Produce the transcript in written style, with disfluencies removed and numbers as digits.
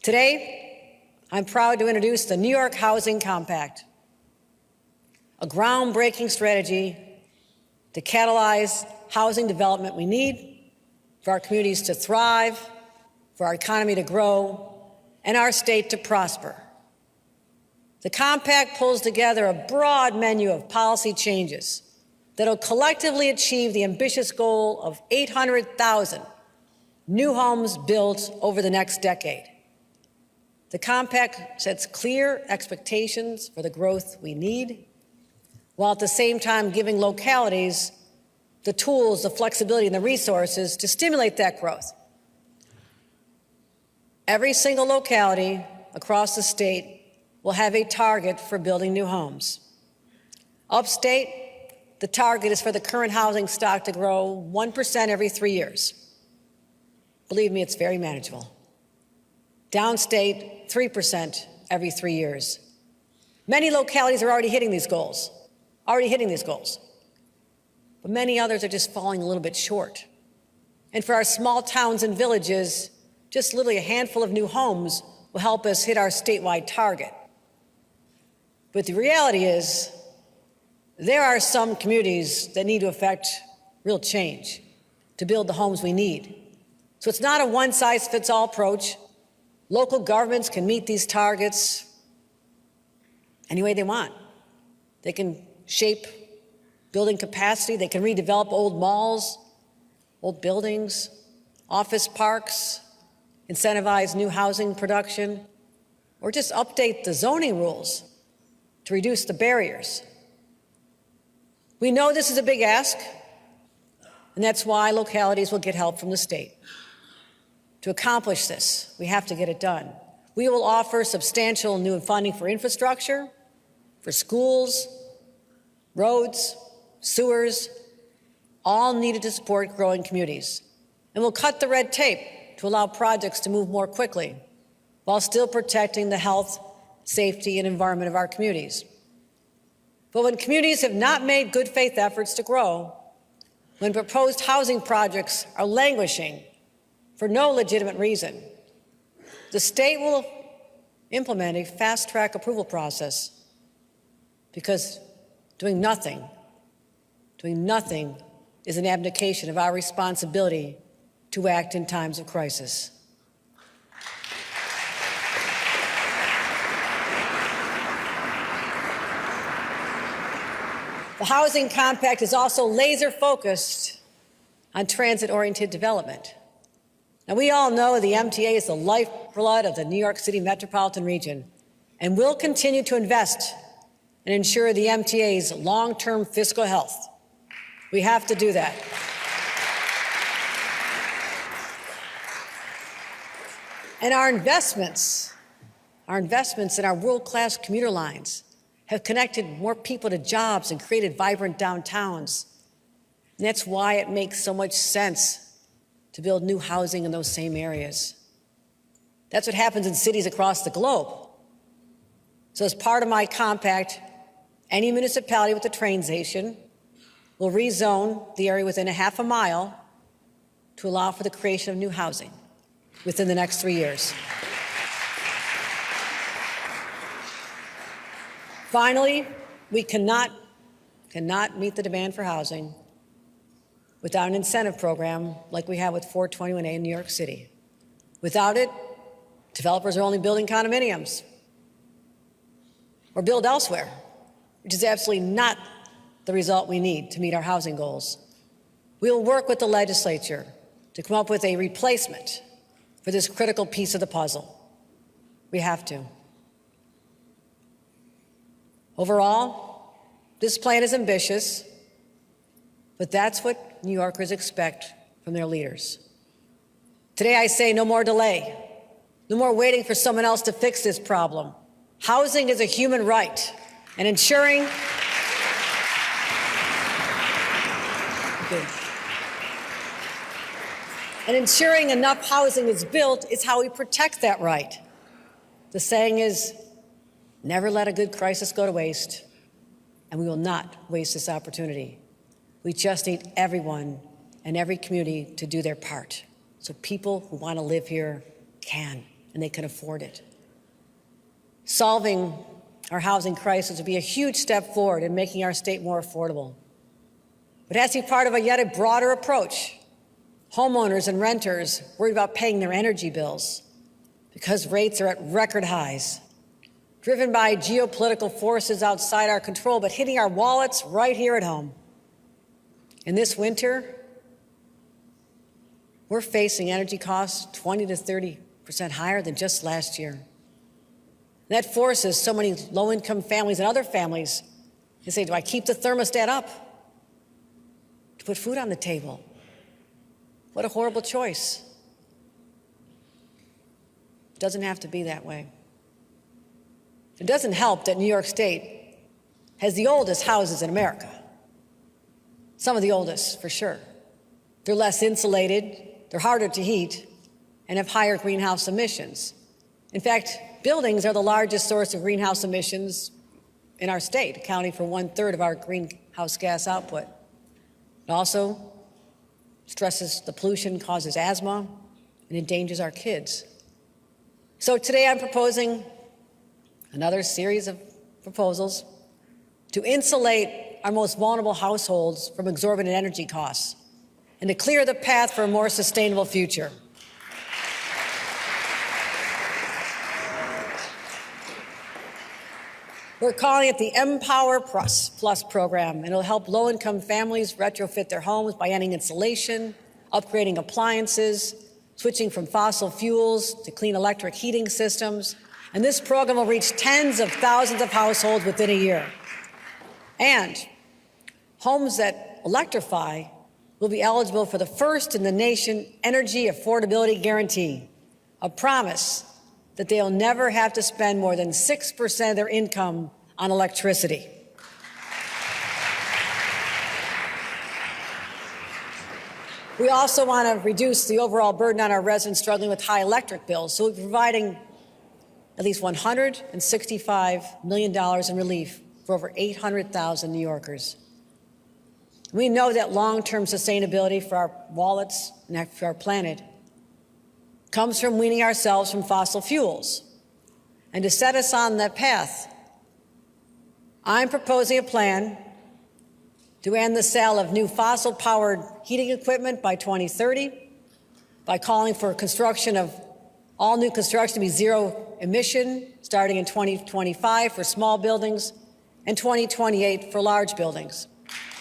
Today, I'm proud to introduce the New York Housing Compact, a groundbreaking strategy to catalyze housing development we need for our communities to thrive, for our economy to grow, and our state to prosper. The compact pulls together a broad menu of policy changes that will collectively achieve the ambitious goal of 800,000 new homes built over the next decade. The compact sets clear expectations for the growth we need, while at the same time giving localities the tools, the flexibility, and the resources to stimulate that growth. Every single locality across the state will have a target for building new homes. Upstate, the target is for the current housing stock to grow 1% every 3 years. Believe me, it's very manageable. Downstate, 3% every 3 years. Many localities are already hitting these goals. But many others are just falling a little bit short. And for our small towns and villages, just literally a handful of new homes will help us hit our statewide target. But the reality is, there are some communities that need to affect real change to build the homes we need. So it's not a one-size-fits-all approach. Local governments can meet these targets any way they want. They can shape building capacity. They can redevelop old malls, old buildings, office parks, incentivize new housing production, or just update the zoning rules to reduce the barriers. We know this is a big ask, and that's why localities will get help from the state. To accomplish this, we have to get it done. We will offer substantial new funding for infrastructure, for schools, roads, sewers, all needed to support growing communities. And we'll cut the red tape to allow projects to move more quickly while still protecting the health, safety, and environment of our communities. But when communities have not made good faith efforts to grow, when proposed housing projects are languishing for no legitimate reason, the state will implement a fast-track approval process, because doing nothing is an abdication of our responsibility to act in times of crisis. The Housing Compact is also laser-focused on transit-oriented development. Now, we all know the MTA is the lifeblood of the New York City metropolitan region, and we'll continue to invest and ensure the MTA's long-term fiscal health. We have to do that. And our investments in our world-class commuter lines have connected more people to jobs and created vibrant downtowns. And that's why it makes so much sense to build new housing in those same areas. That's what happens in cities across the globe. So as part of my compact, any municipality with a train station will rezone the area within a half a mile to allow for the creation of new housing within the next 3 years. Finally, we cannot meet the demand for housing without an incentive program like we have with 421A in New York City. Without it, developers are only building condominiums or build elsewhere, which is absolutely not the result we need to meet our housing goals. We will work with the legislature to come up with a replacement for this critical piece of the puzzle. We have to. Overall, this plan is ambitious, but that's what New Yorkers expect from their leaders. Today I say no more delay, no more waiting for someone else to fix this problem. Housing is a human right, and ensuring enough housing is built is how we protect that right. The saying is, never let a good crisis go to waste, and we will not waste this opportunity. We just need everyone and every community to do their part so people who want to live here can. and they can afford it. Solving our housing crisis would be a huge step forward in making our state more affordable. But it has to be part of yet a broader approach. Homeowners and renters worried about paying their energy bills because rates are at record highs, driven by geopolitical forces outside our control, but hitting our wallets right here at home. And this winter, we're facing energy costs 20 to 30% higher than just last year. And that forces so many low-income families and other families to say, do I keep the thermostat up to put food on the table? What a horrible choice. It doesn't have to be that way. It doesn't help that New York State has the oldest houses in America. Some of the oldest, for sure. They're less insulated, they're harder to heat, and have higher greenhouse emissions. In fact, buildings are the largest source of greenhouse emissions in our state, accounting for 1/3 of our greenhouse gas output. It also stresses the pollution, causes asthma, and endangers our kids. So today I'm proposing another series of proposals to insulate our most vulnerable households from exorbitant energy costs and to clear the path for a more sustainable future. We're calling it the Empower Plus program, and it'll help low-income families retrofit their homes by adding insulation, upgrading appliances, switching from fossil fuels to clean electric heating systems. And this program will reach tens of thousands of households within a year. And homes that electrify will be eligible for the first in the nation energy affordability guarantee, a promise that they'll never have to spend more than 6% of their income on electricity. We also want to reduce the overall burden on our residents struggling with high electric bills, so we're providing at least $165 million in relief for over 800,000 New Yorkers. We know that long-term sustainability for our wallets and for our planet comes from weaning ourselves from fossil fuels. And to set us on that path, I'm proposing a plan to end the sale of new fossil-powered heating equipment by 2030 by calling for construction of all new construction to be zero emission starting in 2025 for small buildings and 2028 for large buildings.